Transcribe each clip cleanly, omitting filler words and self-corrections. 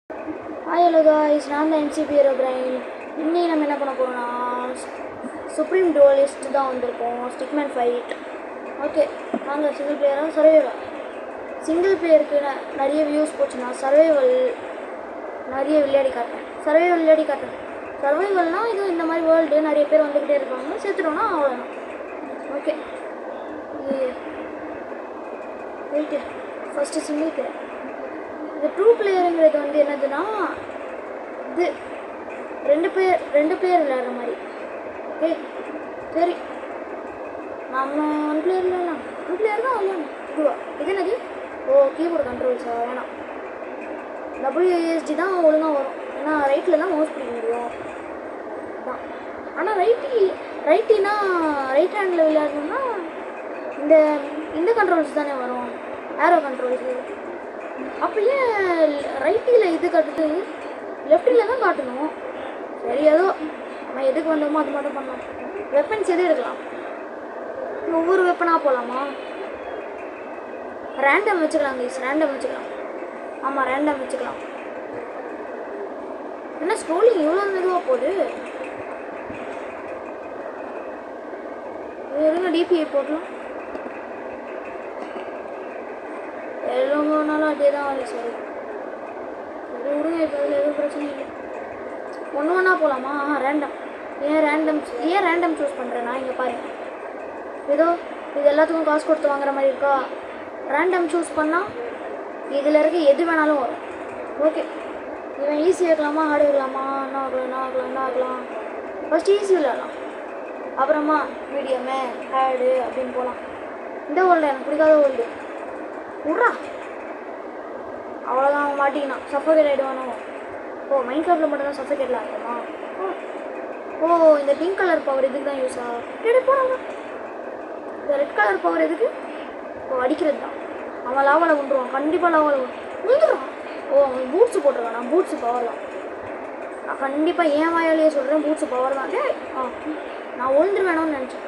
Hi hello guys, நான் தான் MCB brain. இன்னைக்கு நம்ம என்ன பண்ண போகிறோம்னா சுப்ரீம் டுவலிஸ்ட் தான் வந்திருக்கோம். Stickmin fight. ஓகே, நாங்கள் சிங்கிள் பிளேயராக சர்வைவல். சிங்கிள் பிளேயருக்கு நிறைய வியூஸ் போச்சுன்னா சர்வைவல் நிறைய விளையாடி காட்டுறேன். சர்வைவல்னால் இது இந்த மாதிரி வேர்ல்டு நிறைய பேர் வந்துக்கிட்டே இருப்பாங்க. சேர்த்துட்டோன்னா அவ்வளோதான். Okay, weight first single player. இந்த டூ பிளேயருங்கிறது வந்து என்னதுன்னா இது ரெண்டு பேர் விளையாடுற மாதிரி. ஓகே சரி, நம்ம ஒன் பிளேயர் விளையாடலாம். டூ பிளேயர் தான் விளையாடணும். இதுவா இது என்னது? ஓ, கீபோர்டு கண்ட்ரோல்ஸா? வேணாம், WASD தான் ஒழுங்காக வரும். ஏன்னா ரைட்டில் தான் மவுஸ் பிடிக்க முடியும் தான். ஆனால் ரைட்டினா ரைட் ஹேண்டில் விளையாடணும்னா இந்த இந்த கண்ட்ரோல்ஸ் தானே வரும், ஏரோ கண்ட்ரோல்ஸு. அப்போ ஏன் ரைட்டில் இது காட்டுது, லெஃப்டில் தான் காட்டணும். சரி, ஏதோ நம்ம எதுக்கு வந்தோமோ அது மட்டும் பண்ணலாம். வெப்பன்ஸ் எது எடுக்கலாம்? ஒவ்வொரு வெப்பனாக போகலாமா? ரேண்டம் வச்சுக்கலாம் கைஸ், ரேண்டம் வச்சுக்கலாம். ஆமாம், ரேண்டம் வச்சுக்கலாம். என்ன ஸ்க்ரோலிங் இவ்வளோ மெதுவாக போகுது? இருங்க, டிபிஐ போடலாம். எவ்வளோனாலும் அதே தான் வருது. சரி விடுங்க, இப்போ அதில் எதுவும் பிரச்சனை இல்லை. ஒன்று ஒன்றா போகலாமா? ரேண்டம். ஏன் ரேண்டம் சூஸ் பண்ணுறேன்னா இங்கே பாருங்க, ஏதோ இது எல்லாத்துக்கும் காசு கொடுத்து வாங்குற மாதிரி இருக்கா. ரேண்டம் சூஸ் பண்ணால் இதில் இருக்க எது வேணாலும் வரும். ஓகே, இவன் ஈஸி வைக்கலாமா, ஹார்டு வைக்கலாமா? என்ன ஆகலாம்? ஃபஸ்ட்டு ஈஸி விளையாடலாம், அப்புறமா மீடியமு ஹேர்டு அப்படின்னு போகலாம். இந்த வேர்ல்டு எனக்கு பிடிக்காத வேர்ல்டு. விட்றா, அவ்வளோதான். அவன் மாட்டிக்கினான், சஃபோகேட் ஆகிடுவானோ. ஓ, மைண்ட் கிராஃப்டில் மட்டும்தான் சஃபோகேட்லாம் இருக்குமா? ஓ, இந்த பிங்க் கலர் பவர் இதுக்கு தான் யூஸா? போகிறாங்க. இந்த ரெட் கலர் பவர் எதுக்கு? ஓ, அடிக்கிறது தான். அவன் லாவால் விண்டுருவான், கண்டிப்பாக லாவால் விழுந்துடுறான். ஓ, அவன் பூட்ஸு போட்டிருக்கான். நான் பூட்ஸு பவர் தான். நான் கண்டிப்பாக ஏன் வாயாலேயே சொல்கிறேன், பூட்ஸு பவர் தான். நான் விழுந்துருவேணும்னு நினச்சேன்.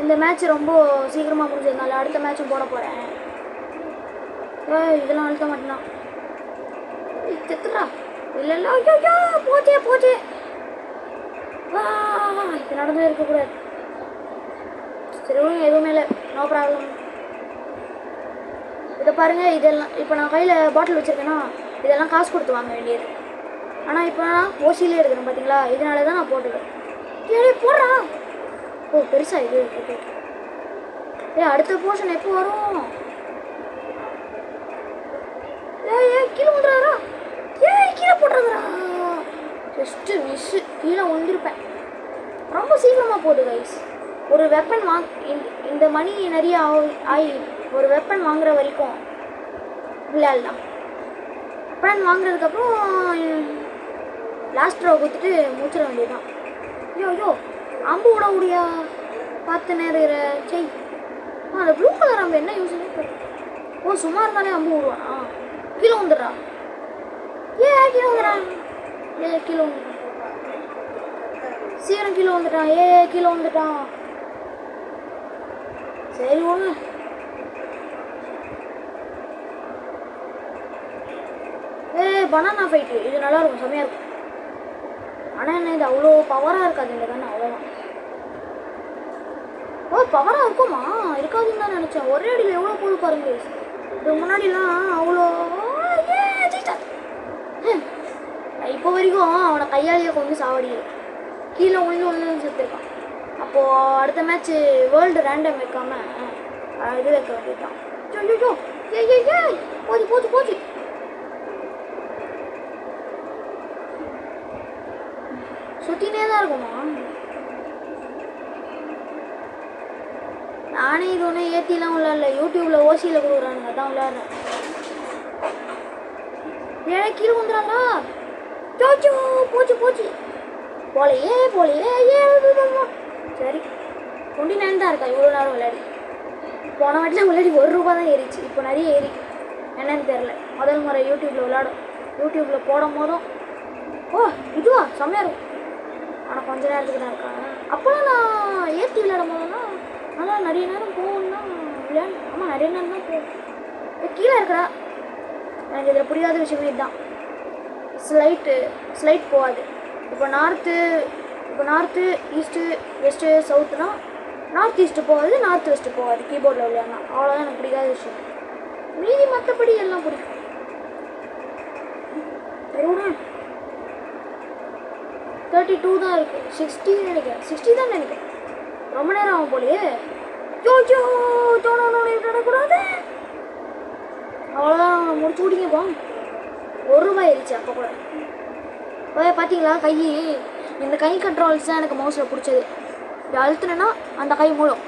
இந்த மேட்ச் ரொம்ப சீக்கிரமாக முடிஞ்சதுனால அடுத்த மேட்சும் போட போகிறேன். இதெல்லாம் அழுத்த மாட்டேனா? செத்துறா. இல்லை, ஐயோ போச்சே. இது நடந்தே இருக்கக்கூடாது. சரி விடுங்க, எதுவுமே இல்லை, நோ ப்ராப்ளம். இதை பாருங்கள், இதெல்லாம் இப்போ நான் கையில் பாட்டில் வச்சுருக்கேன்னா இதெல்லாம் காசு கொடுத்து வாங்க வேண்டியது. ஆனால் இப்போ நான் ஓசியிலே எடுக்கிறேன் பார்த்தீங்களா, இதனால தான் நான் போட்டுக்கிறேன். போடுறா. ஓ, பெருசா இது. ஓகே, அடுத்த போர்ஷன் எப்போ வரும்? கீழே வந்துடுறா. கீழே போட்டுறதுரா. ஜஸ்ட்டு மிஸ்ஸு, கீழே வந்துருப்பேன். ரொம்ப சீக்கிரமாக போகுது கைஸ். ஒரு வெப்பன் இந்த மணி நிறைய ஆகி ஒரு வெப்பன் வாங்குற வரைக்கும் விளையாடலாம். வெப்பன் வாங்குறதுக்கப்புறம் லாஸ்ட் ரோ கொடுத்துட்டு முடிச்சிட வேண்டியதுதான். ஐயோ, அம்பு விட முடியா? பார்த்து நேருகிற செய். அந்த ப்ளூ கலர் அம்பு என்ன யூஸ்? ஓ, சும்மா இருந்தாலே அம்பு விடுவானா? கீழே வந்துடுறா. கீழே வந்துடுறான். கீழே வந்துட்டான். சீக்கிரம் கீழே வந்துட்டான். கீழே வந்துட்டான். சரி ஒன்று. பனானா ஃபைட்டு இது நல்லா இருக்கும், செம்மையாக இருக்கும். ஆனால் என்ன, இது அவ்வளோ பவராக இருக்காது இந்த கண்ணு, அவ்வளோதான். ஓ, பவராக இருக்குமா? இருக்காதுன்னு தான் நினச்சேன். ஒரே அடியில் எவ்வளோ போது பாருங்க. இதுக்கு முன்னாடிலாம் அவ்வளோ. இப்போ வரைக்கும் அவனை கையாலேயே கொண்டு சாவடியே கீழே விழுந்து செத்துருக்கான். அப்போது அடுத்த மேட்ச்சு வேர்ல்டு ரேண்டம் வைக்காம இது வைக்க வேண்டியதுதான். போச்சு. சுற்றினே தான் இருக்குமா? நானே இது ஒன்றும் ஏற்றிலாம் விளையாடல, யூடியூப்பில் ஓசியில் கொடுக்குறானுங்க, தான் விளையாடுறேன். கீழே வந்துடுறாங்களா? போச்சு போலையே. சரி, 29 தான் இருக்கா இவ்வளோ நேரம் விளையாடி. போன வாட்டிலாம் விளையாடி ₹1 தான் ஏறிச்சு. இப்போ நிறைய ஏறி என்னன்னு தெரில. முதல் முறை யூடியூப்பில் போடும் போதும் இதுவா செம்மையாக இருக்கும். ஆனால் கொஞ்ச நேரத்துக்கு தான் இருக்காங்க. அப்போலாம் நான் ஏற்றி விளையாடும் போதெல்லாம் நல்லா நிறைய நேரம் போகணுன்னா விளையாடு. ஆமாம், நிறைய நேரம் தான் போகும். கீழே இருக்கிறா. எனக்கு இதில் புரியாத விஷயமே இதுதான். ஸ்லைட் போகாது. இப்போ நார்த்து ஈஸ்ட்டு வெஸ்ட்டு சவுத்துனா நார்த் ஈஸ்ட்டு போகாது, நார்த் வெஸ்ட்டு போகாது கீபோர்டில் விளையாடலாம். அவ்வளோதான் எனக்கு பிடிக்காத விஷயம். மீதி மற்றபடி எல்லாம் பிடிக்கும். 32 தான் இருக்குது. 60 நினைக்கிறேன். 60 தான் நினைக்கிறேன். ரொம்ப நேரம் ஆகும் போலையே. நடக்கூடாது. அவ்வளோதான், முடிச்சு விட்டீங்கப்பா. ₹1 ஆயிடுச்சு அப்போ கூட. பார்த்தீங்களா கை, இந்த கை கண்ட்ரோல்ஸ் தான் எனக்கு மவுஸில் பிடிச்சது. இது அழுத்துனேன்னா அந்த கை மூலம்.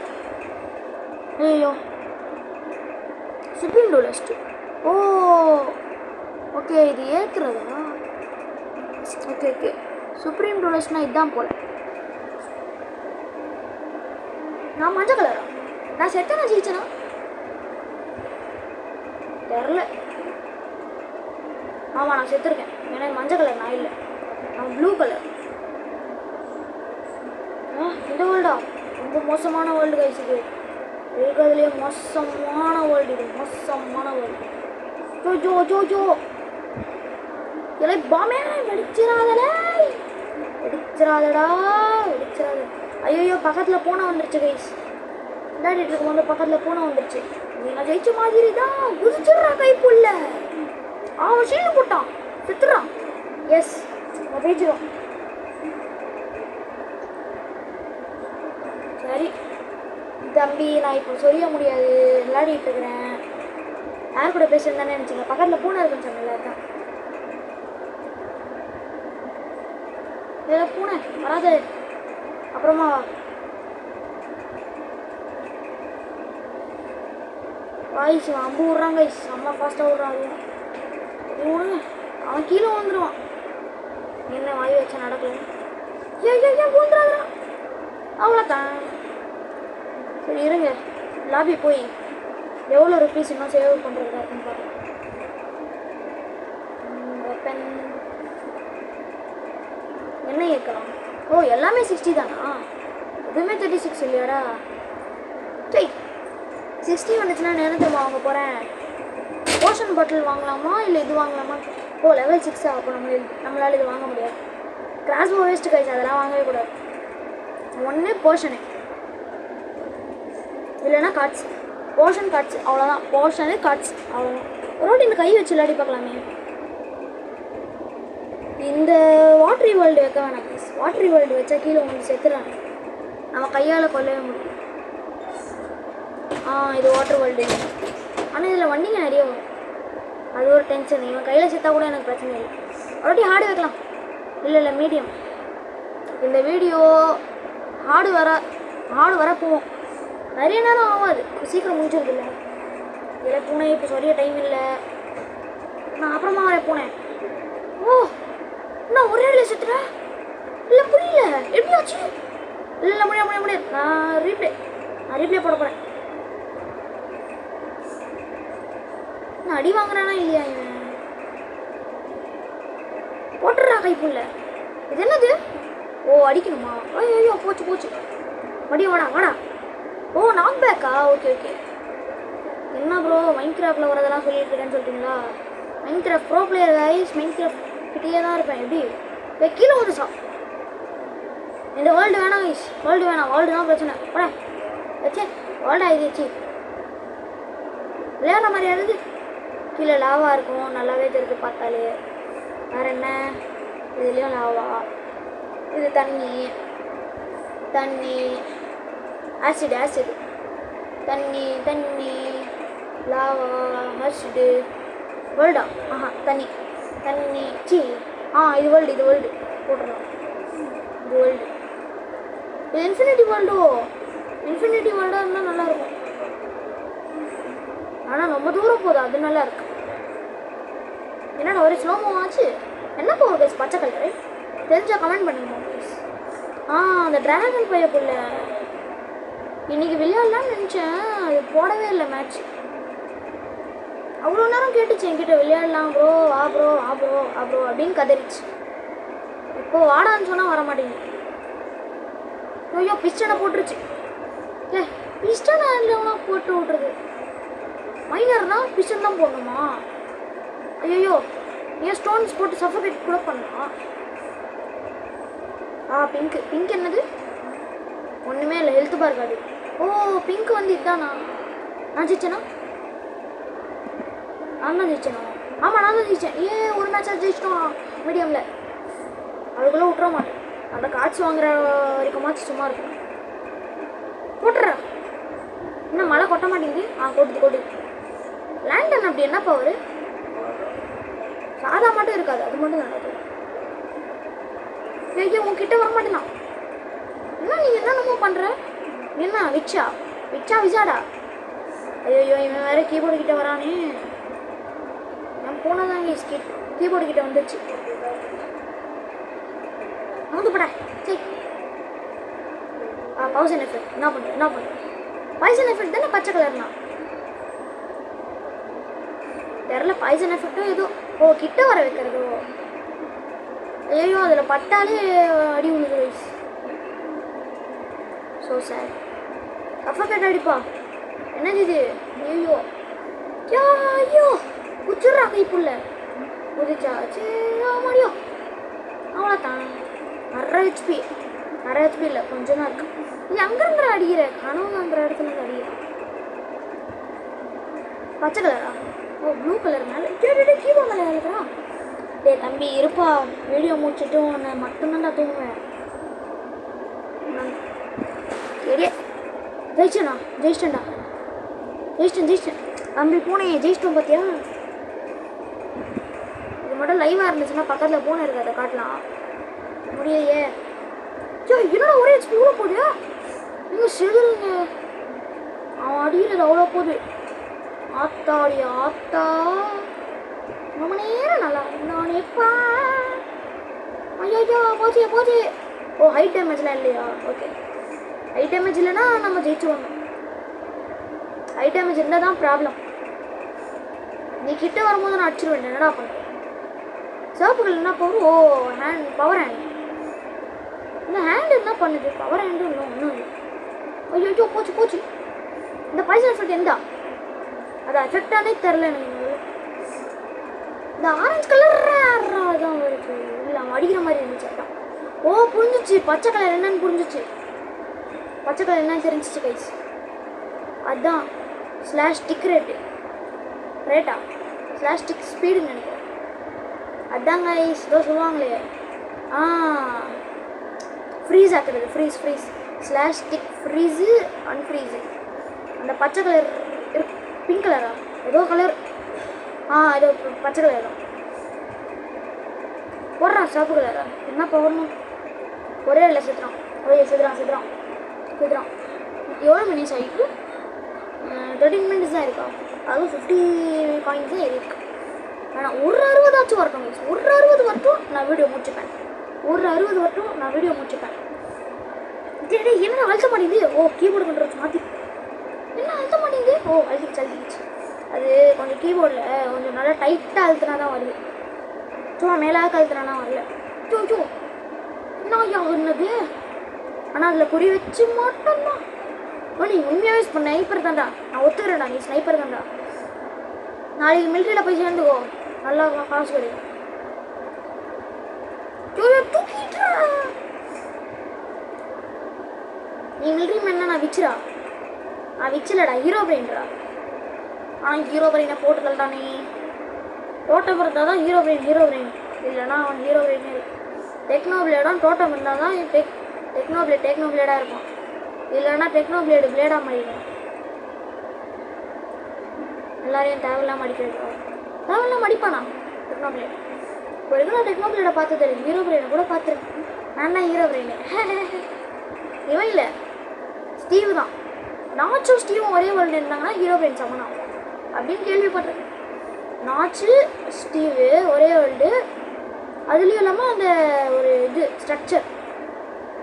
ஐயோ சுப்ரீம் டூலிஸ்ட். ஓ ஓகே, இது ஏற்றுறதா? ஓகே சுப்ரீம் டூலிஸ்ட்னா இதுதான் போல. நான் மஞ்சள் கலரா? நான் செத்தனா ஜெயிச்சனா தெரில. ஆமாம் நான் செத்துருக்கேன். எனக்கு மஞ்சள் கலர் நான் இல்லை, நான் ப்ளூ கலர். இந்த வேர்ல்டா ரொம்ப மோசமான வேர்ல்டு கைஸ். இது இருக்கிறதுலேயே மோசமான வேர்ல்டு. இது மோசமான வேர்ல்டு. ஜோ இல்லை பாமே வெடிச்சிடாதடா. ஐயோ பக்கத்தில் பூனை வந்துருச்சு கைஸ். விளையாடிட்டு இருக்கும்போது பக்கத்தில் பூனை வந்துருச்சு. நான் ஜெயிச்ச மாதிரி தான். குதிச்சிடுறா கைப்புள்ள. அவன் ஷீல்டு போட்டான், செத்துறான். எஸ் நான் ஜெயிச்சிடும். சரி தம்பி, நான் இப்போ சொல்ல முடியாது, விளையாடிட்டு இருக்கிறேன். யார் கூட பேசுறேன்னு நினச்சிங்க? பக்கத்தில் பூனை இருக்குன்னு சொன்னல, தான் பூனை வராது. அப்புறமா வாய்ஸ் அம்பு விட்றாங்க. செம்ம ஃபாஸ்ட்டாக விட்றான். அது விடுங்க, அவன் கீழே வந்துடுவான். என்ன வாய் வச்சா நடக்கல. ஏன் பூந்துறான். அவ்வளோதான். சரி இருங்க, லாபி போய் எவ்வளோ ருபீஸ் இன்னும் சேவ் பண்ணுறதா இருக்குன்னு பார்க்கலாம். வெப்பன் என்ன கேட்கலாம்? ஓ எல்லாமே 60 தானா? எதுவுமே 36 இல்லையாடா? சரி 60 வந்துச்சுன்னா நேரத்தை வாங்க போகிறேன். போஷன் பாட்டில் வாங்கலாமா இல்லை இது வாங்கலாமா? ஓ லெவல் 6 அப்போ நம்மளால் இது வாங்க முடியாது. கிராஸ் போ வேஸ்ட்டு கைஸ், அதெல்லாம் வாங்கவே கூடாது. ஒன்று போஷனு இல்லைன்னா கார்ட்ஸ். போர்ஷன் கார்ட்ஸ் அவ்வளோதான். போர்ஷனு கார்ட்ஸ் அவ்வளோதான். ஒரு வாட்டி இந்த கை வச்சு விளையாடி பார்க்கலாமே. இந்த வாட்ரி வேர்ல்டு வைக்க வேணாம் ப்ளீஸ். வாட்ரி வேர்ல்டு வச்சா கீழே உங்களுக்கு செத்துறாங்க. நம்ம கையால் கொல்லவே முடியும். இது வாட்டர் வேர்ல்டு. ஆனால் இதில் வண்டிங்க நிறைய வரும். அது ஒரு டென்ஷன். இவன் கையில் செத்தா கூட எனக்கு பிரச்சனை இல்லை. ஒரு வாட்டி ஹார்டு வைக்கலாம். இல்லை மீடியம். இந்த வீடியோ ஹார்டு வர போவோம். நிறைய நேரம் ஆகாது, சீக்கிரம் முடிச்சிருக்கு. இல்லை இதில் பூனை இப்போ சொல்லிய டைம் இல்லை. நான் அப்புறமா வர போனேன். ஓ நான் ஒரே இடத்துல செத்துறேன். இல்லை புரியல எப்படி ஆச்சு. இல்லை முடியாது. நான் ரீப்ளே போட போகிறேன். நான் அடி வாங்குறானா இல்லையா? இவன் போட்டுறா கைப்புள்ள. இது என்னது? ஓ அடிக்கணுமா? ஐயோ போச்சு. மடியும் வாடா. ஓ நாக் பேக்கா? ஓகே என்ன ப்ரோ மைன்கிராஃப்டில் வரதெல்லாம் சொல்லிட்டு இருக்கேன்னு சொல்லிட்டீங்களா? Minecraft bro player guys. Minecraft கிட்டே தான் இருப்பேன். எப்படி கீழே வந்துச்சா? இந்த வேர்ல்டு வேணாம் கைஸ். வேர்ல்டு தான் பிரச்சனை. போட வச்சே வேர்ல்டு ஆயிடுச்சு. விளையாடுற மாதிரி ஆகுது. கீழே லாவா இருக்கும், நல்லாவே தெரிஞ்சு பார்த்தாலே. வேறு என்ன? இதுலேயும் லாவா. இது தண்ணி ஆசிட் தண்ணி லாவா மர்ஷிடு வேர்ல்டா. தண்ணி சி இது வேர்ல்டு போட்டுடலாம். இது வேர்ல்டு. இது இன்ஃபினிட்டி வேர்ல்டாக இருந்தால் நல்லாயிருக்கும். ஆனால் ரொம்ப தூரம் போகுது, அது நல்லா இருக்கு. என்னடா ஒரு ஸ்லோமோ ஆச்சு. என்ன போகுது கைஸ்? பச்சை கலரு தெரிஞ்சால் கமெண்ட் பண்ணுங்க ப்ளீஸ். அந்த டிராகன் பையக்குள்ள இன்றைக்கி விளையாடலான்னு நினச்சேன். அது போடவே இல்லை மேட்ச். அவ்வளோ நேரம் கேட்டுச்சு என்கிட்ட விளையாடலாம் ப்ரோ ஆ ப்ரோ அப்படின்னு கதறிச்சு. இப்போ வாடான்னு சொன்னால் வர மாட்டேங்குது. ஐயோ பிஸ்டனை போட்டுருச்சு. பிஸ்டனை இல்லைன்னா போட்டு விட்றது. மைனர்னா பிஸ்டன் தான் போடணுமா? ஐயோ ஏன் ஸ்டோன்ஸ் போட்டு சஃபோகேட் கூட பண்ணலாம். பிங்க் என்னது? ஒன்றுமே இல்லை, ஹெல்த் பார் இருக்காது. ஓ பிங்க் வந்து இதுதானா? நான் ஜெயிச்சேனா? நான் தான் ஜெயிச்சேனா? ஆமாம் நான் தான் ஜெயிச்சேன். ஒரு மேட்சாக ஜெயிச்சிட்டோம் மீடியமில். அதுக்குள்ளே விட்டுற மாட்டேன். அந்த காட்சி வாங்குற வரைக்குமாச்சு சும்மா இருக்கும். போட்டுறா. இன்னும் மழை கொட்ட மாட்டேங்குது. கொட்டுது. லேண்டன் அப்படி என்ன பவர்? சாதா மட்டும் இருக்காது, அது மட்டும் நல்லது. ஐயோ உங்ககிட்ட வர மாட்டேனா? என்ன நீ என்னென்னமோ பண்ணுற? என்ன விச்சாடா? ஐயோ இவன் வேற கீபோர்டு கிட்ட வரானே. நான் போனதாங்க கீபோர்டு கிட்ட வந்துச்சு. நோந்துப்படா. சரி பாய்சன் எஃபெக்ட். என்ன பண்ணுறேன்? பாய்சன் எஃபெக்ட் தானே பச்சை கலர்னா? தெரில. பாய்சன் எஃபெக்டும் ஏதோ கிட்ட வர வைக்கிறதோ. ஐயோ அதில் பட்டாலே அடி விழுது கைஸ். ஸோ சார் சஃபோகேட் அடிப்பா. என்னது இது? ஐயோ குச்சிட்றா கைப்புள்ள. குதிச்சா முடியும். அவ்வளோதான். அரை ஹெச்பி இல்லை, கொஞ்சம் தான் இருக்கு. நீ அங்கிருந்துற அடிக்கிற கனவுங்கிற இடத்துல அடிக்கிற. பச்சை கலரா? ப்ளூ கலர் மேலே கீபோர்ட் மேலே இருக்கிறான். தம்பி இருப்பா, வீடியோ முடிச்சுட்டு உன்னை மட்டும்தான் தூங்குவேன். ஜெயிச்சிட்டேன் தம்பி. பூனை ஜெயிச்சிட்டோம் பார்த்தியா? இது மட்டும் லைவாக இருந்துச்சுன்னா பக்கத்தில் பூனை இருக்கு, அதை காட்டலாம். முடியலையே. என்னடா ஒரே ஹெச்பி இவ்வளோ போகுது? நீங்கள் செதுருங்க. அவன் அடிக்கிறது அவ்வளோ போகுது. ஆத்தா ரொம்ப நேரம் நல்லா இருந்தானேப்பா. ஐயோ போச்சு. ஹை டேமேஜ்லாம் இல்லையா? ஓகே, ஹை டேமேஜ் இல்லைன்னா நம்ம ஜெயிச்சுவாங்க. ஹை டேமேஜ் இருந்தால் தான் ப்ராப்ளம். நீ கிட்ட வரும்போது நான் அடிச்சிருவேன். என்னடா பண்ணுறேன்? சிவப்புகள் என்ன பவர்? Power hand. இந்த ஹேண்ட் என்ன பண்ணுது? பவர் ஹேண்டு இல்லை, ஒன்றும் இல்லை. ஐயோ போச்சு. இந்த பாய்சன் எஃபெக்ட் எந்தா? அது எஃபெக்டானே தெரில எனக்கு. இந்த ஆரஞ்சு கலர் தான் இருக்கு. இல்லை அவன் அடிக்கிற மாதிரி இருந்துச்சு. அதான் புரிஞ்சிச்சு. பச்சை கலர் என்னன்னு புரிஞ்சிச்சு. பச்சை கலர் என்னன்னு தெரிஞ்சிச்சு கைஸ். அதுதான் /டிக் ரேட்டா /டிக் ஸ்பீடுன்னு நினைக்கிறேன். அதுதான் கைஸ் ஏதோ சொல்லுவாங்களே. ஃப்ரீஸ் ஆக்குறது. ஃப்ரீஸ் /டிக் ஃப்ரீஸு அன்ஃப்ரீஸு. அந்த பச்சை கலர் பிங்க் கலரா ஏதோ கலர். ஏதோ பச்சை கலர் தான் போடுறான். சிவப்பு கலரா என்ன போடணும்? ஒரே இல்லை செத்துறான். எவ்வளோ மினிட்ஸ் ஆகிருக்கு? 13 மினிட்ஸ் தான் இருக்கா? அதுவும் 50 காயின்ஸ் தான் இருக்கு. ஆனால் ஒரு 60 வரட்டும் கைஸ். ஒரு 60 வரட்டும் நான் வீடியோ முடிச்சுப்பேன். என்ன அழுத்த மாட்டேங்குது? கீபோர்டு பண்ணுறது மாற்றி என்ன அழுத்த மாட்டேங்குது? அழுத்திச்சு. அது கொஞ்சம் கீபோர்டில் கொஞ்சம் நல்லா டைட்டாக அழுத்தினா தான் வருது. சும்மா மேலாக அழுத்தினா வரல. என்ன என்னது? ஆனால் அதில் குறி வச்சு மாட்டோம்தான். நீ உண்மையாகவே ஸ்னைப்பர் தான்டா. நான் ஒத்துக்கிறேன்டா, நீ ஸ்னைப்பர் தான்டா. நாளைக்கு மிலிட்ரியில் போய் சேர்ந்துக்கோ, நல்லா காசு கிடைக்கும். நீ மிலிட்ரி மேன்னா நான் விச்சிலடா ஹீரோ பிரெயின்டா. ஹீரோ பிரெயினை போட்டு தள்ளிட்டானே. டோட்டம் இருந்தால் தான் ஹீரோ பிரெயின் இல்லைனா அவன் ஹீரோ பிரெயினே இருக்கு. டெக்னோபிளேடான் டோட்டம் இருந்தால் தான் டெக்னோபிளேடாக இருக்கும். இல்லைன்னா பிளேடாக மாறிடும். எல்லாரையும் தேவையில்லாமல் அடிப்பானா டெக்னோபிளேட்? இப்போ இருக்கிற டெக்னோபிளேடை பார்த்து தெரியும். ஹீரோ பிரெயினை கூட பார்த்துருக்கேன். நான் தான் ஹீரோ பிரெயினு. இவன் இல்லை, ஸ்டீவ் தான். நாச்சும் ஸ்டீவும் ஒரே வேர்ல்டு இருந்தாங்கன்னா ஹீரோ பிரெயின் சமனம் அப்படின்னு கேள்விப்பட்டிருக்கேன். நாச்சு ஸ்டீவு ஒரே வேர்ல்டு. அதுலேயும் இல்லாமல் அந்த ஒரு ஸ்ட்ரக்சர்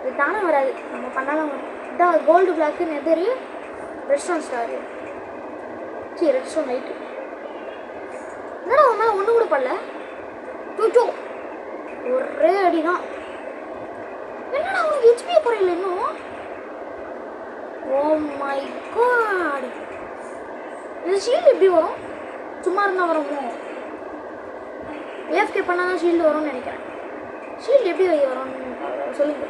இது தானே வராது, நம்ம பண்ணாலும் வரும். இதான் gold block நெதரு Redstone star. Redstone light. என்னடா அவன் மேலே ஒன்று கூட பண்ணல. ஒரே அடி தான். என்னடா அவனுக்கு ஹெச்பியை குறையில இன்னும். Oh my God. இது ஷீல்டு எப்படி வரும்? சும்மா இருந்தால் வருமோ? ஏஎஃப்கே பண்ணால் தான் ஷீல்டு வரும்னு நினைக்கிறேன். ஷீல்டு எப்படி வரும்னு சொல்லுங்க.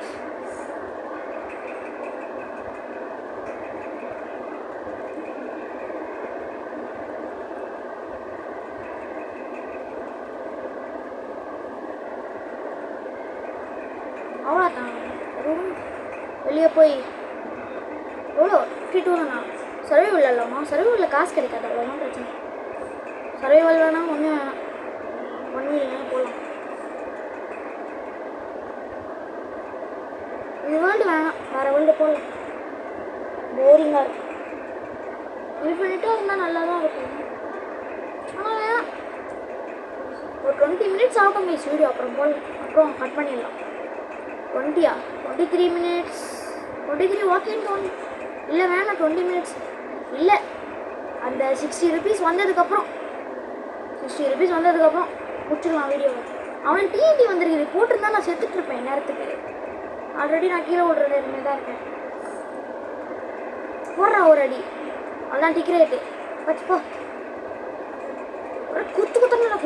அவ்வளோதான். வெளியே போய் எவ்வளோ 52 தானா? சர்வைவல் இல்லாமா? சர்வைவலில் காசு கிடைக்காது, அவ்வளோதான் பிரச்சனை. சர்வைவல் வேணாம், ஒன்றும் வேணாம், 1 வீல் போகலாம். இந்த வேர்ல்டு வேணாம், வேறு வேர்ல்டு போகலாம். போரிங்காக இருக்கும். இன்ஃபினிட்டாக இருந்தால் நல்லா தான் இருக்கும். ஆனால் வேணாம், ஒரு 20 மினிட்ஸ் ஆகும் கைஸ் வீடியோ. அப்புறம் கட் பண்ணிடலாம். 20 23 மினிட்ஸ் 23 வாக்கிங் டோன் இல்லை வேணாம். 20 மினிட்ஸ் இல்லை, அந்த 60 ருபீஸ் வந்ததுக்கப்புறம் முடிச்சுக்கலாம் வீடியோவை. அவனுக்கு டிஎன்டி வந்துருக்குது, போட்டிருந்தா நான் செத்துட்ருப்பேன் நேரத்துக்கு. ஆல்ரெடி நான் கீழே விடுற நேரமே தான் இருக்கேன். போடுறான் ஒரு அடி, அதுதான் டிக்ரேட்டு வச்சுப்போ. குத்துனா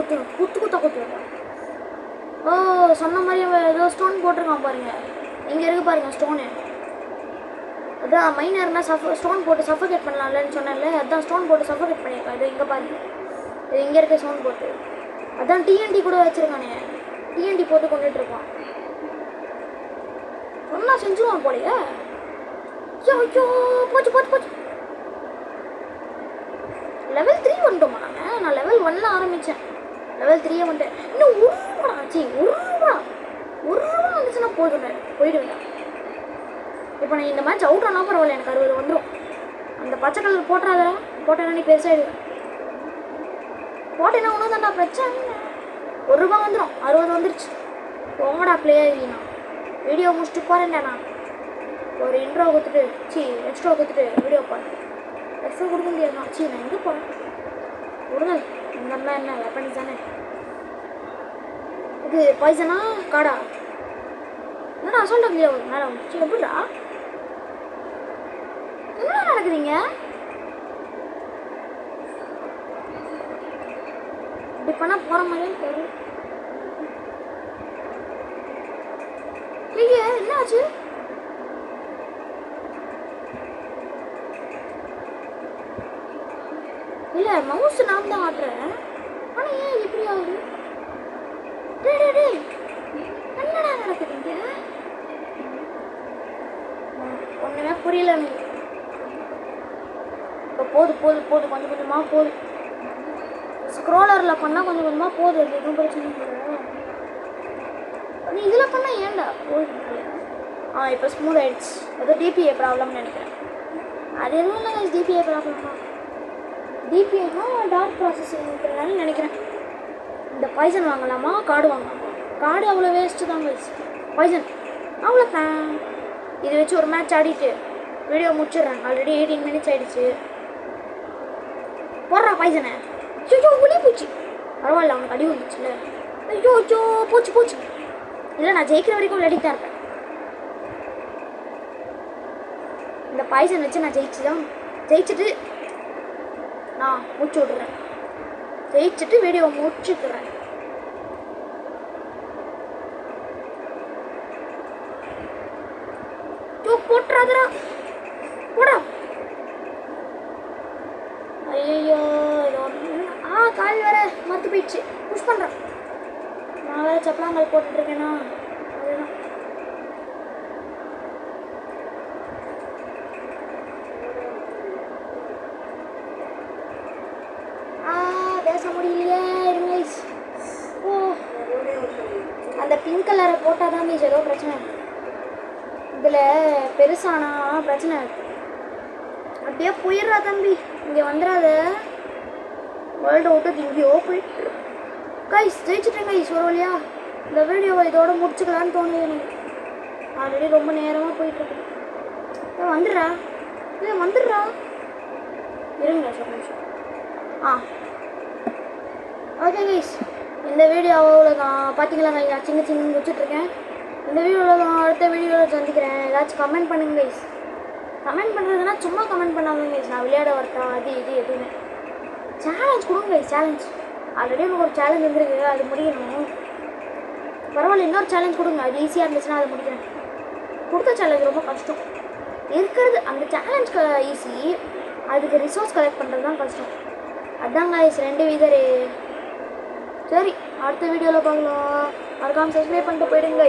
குத்துவேன். ஓ, சொன்ன மாதிரி ஏதோ ஸ்டோன் போட்டிருக்கான் பாருங்க. இங்கே இருக்கு பாருங்க ஸ்டோனு. அதான் மைனர்னா ஸ்டோன் போட்டு சஃபோகேட் பண்ணலாம்லன்னு சொன்னேன்ல, அதான் ஸ்டோன் போட்டு சஃபோகேட் பண்ணியிருக்கான். இது இங்கே பாருங்க, இது இங்கே இருக்க ஸ்டோன் போட்டு. அதான் டிஎன்டி கூட வச்சுருக்கானே, டிஎன்டி போட்டு கொண்டுட்ருப்பான். ஒன்றா செஞ்சுருவான் போலையே. ஐயோ போச்சு. லெவல் 3 வந்துட்டோமா? நான் லெவல் 1ல் ஆரம்பித்தேன், லெவல் 3 வந்துட்டேன். இன்னும் ஒரு ரூபா வந்துச்சுன்னா போயிடுவேன். இப்போ நான் இந்த மேட்ச் அவுட் ஆனால் பரவாயில்ல, எனக்கு 60 வந்துடும். அந்த பச்சை கலர் போட்டேன்னா நீ பெருசாகிடுவேன். போட்டேன்னா ஒன்றும் தான்டா பிரச்சனை. 1 ரூபா வந்துடும், 60 வந்துருச்சு. போங்கடா ப்ளே ஆகினா வீடியோ முடிச்சுட்டு போகிறேன்டா. நான் ஒரு இன்ட்ரோ கொடுத்துட்டு எக்ஸ்ட்ரா கொடுத்துட்டு வீடியோ போகிறேன். எக்ஸ்ட்ரா கொடுக்க முடியாதுண்ணா. நான் எங்கே போகிறேன்? கொடுங்க. இந்த அம்மா என்ன வெப்பன்ஸ் தானே இது? பாய்சனா காடா? என்னடா அசால்ட்டாக இல்லையா ஒரு மேடம்? எப்படிடா என்ன நடக்குதுங்க? இப்படி பண்ணால் போகிற மாதிரியே தெரியல. என்ன ஆச்சு? இல்லை, மவுஸ் நான் தான் ஆட்டுறேன். ஆனால் ஏன் இப்படி ஆகுது? என்னடா நடக்குதுங்க? ஒன்றுமே புரியல எனக்கு. இப்போ போது கொஞ்சம் கொஞ்சமாக போகுது. ஸ்க்ரோலரில் பண்ணால் கொஞ்சம் கொஞ்சமாக போகுது. அது எதுவும் பிரச்சனை இல்லை. நீ இதில் பண்ணால் ஏன்டா போகுது? இப்போ ஸ்மூத் ஆகிடுச்சு. ஏதோ டிபிஏ ப்ராப்ளம்னு நினைக்கிறேன். அது எதுவும் இல்லை, டிபிஏ ப்ராப்ளம் தான். டிபிஏனா டார்க் ப்ராசஸிங்கிறதுனால நினைக்கிறேன். இந்த பாய்சன் வாங்கலாமா, கார்டு வாங்கலாமா? கார்டு அவ்வளோ வேஸ்ட்டு தான் கைஸ். பாய்சன் அவ்வளோதான். இது வச்சு ஒரு மேட்ச் ஆடிட்டு வீடியோ முடிச்சிடுறேன். ஆல்ரெடி 18 மினிட்ஸ் ஆகிடுச்சு. போடுறா பாய்சனை. ஐயோ ஒளி போச்சு. பரவாயில்ல, அவனுக்கு அடி வந்துச்சுல்ல. ஐயோ போச்சு. இல்லை, நான் ஜெயிக்கிற வரைக்கும் விளையாடிட்டு தான் இருப்பேன். இந்த பாய்சன் வச்சு நான் ஜெயிச்சுட்டு நான் மூச்சு விடுறேன். ஜெயிச்சுட்டு வீடியோ முடிச்சுக்கிறேன். போட்டுறாதரா போடா. ஐயோ கால் வேற மறுத்து போயிடுச்சு. புஷ் பண்ணுறேன். நான் வேறு சப்பலாங்கால் போட்டுட்ருக்கேனா, அதுதான். பேச முடியலையே. இருங்க. ஓ, அந்த பிங்க் கலரை போட்டால் தான் மீஸ் ஏதோ பிரச்சனை. இதில் பெருசானா பிரச்சனை. அப்படியே போயிடுறா தம்பி, இங்கே வந்துடாத. வேர்ல்டு விட்டு எங்கேயோ போயிட்டு கைஸ். ஜெயிச்சுட்டேன் கைஸ் ஒரு வழியா. இந்த வீடியோவை இதோட முடிச்சுக்கலான்னு தோணுது எனக்கு. ஆல்ரெடி ரொம்ப நேரமாக போயிட்டுருக்கு. வந்துடுறா இருங்க சார் நிமிஷம். ஓகே கைஸ், இந்த வீடியோ அவ்வளோதான். பார்த்தீங்களா கைஸ், சின்ன வச்சுட்ருக்கேன். இந்த வீடியோவில் தான் அடுத்த வீடியோவில் சந்திக்கிறேன். ஏதாச்சும் கமெண்ட் பண்ணுங்க கைஸ். கமெண்ட் பண்ணுறதுனா சும்மா கமெண்ட் பண்ணாமல் கைஸ். நான் விளையாட வரட்டா அது இது எதுவுமே. சேலஞ்ச் கொடுங்க கைஸ். சேலஞ்ச் ஆல்ரெடி எனக்கு ஒரு சேலஞ்ச் வந்துருக்கு, அது முடியணும். பரவாயில்ல, இன்னொரு சேலஞ்ச் கொடுங்க, அது ஈஸியாக இருந்துச்சுன்னா அதை முடிக்கிறேன். கொடுத்த சேலஞ்ச் ரொம்ப கஷ்டம் இருக்கிறது. அந்த சேலஞ்ச்க்கு ஈஸி, அதுக்கு ரிசோர்ஸ் கலெக்ட் பண்ணுறது தான் கஷ்டம். அதாங்க கைஸ் 2 வீதரு. சரி, அடுத்த வீடியோவில் பார்க்கலாம். மறக்காமல் சப்ஸ்கிரைப் பண்ணிட்டு போயிடுங்க கைஸ்.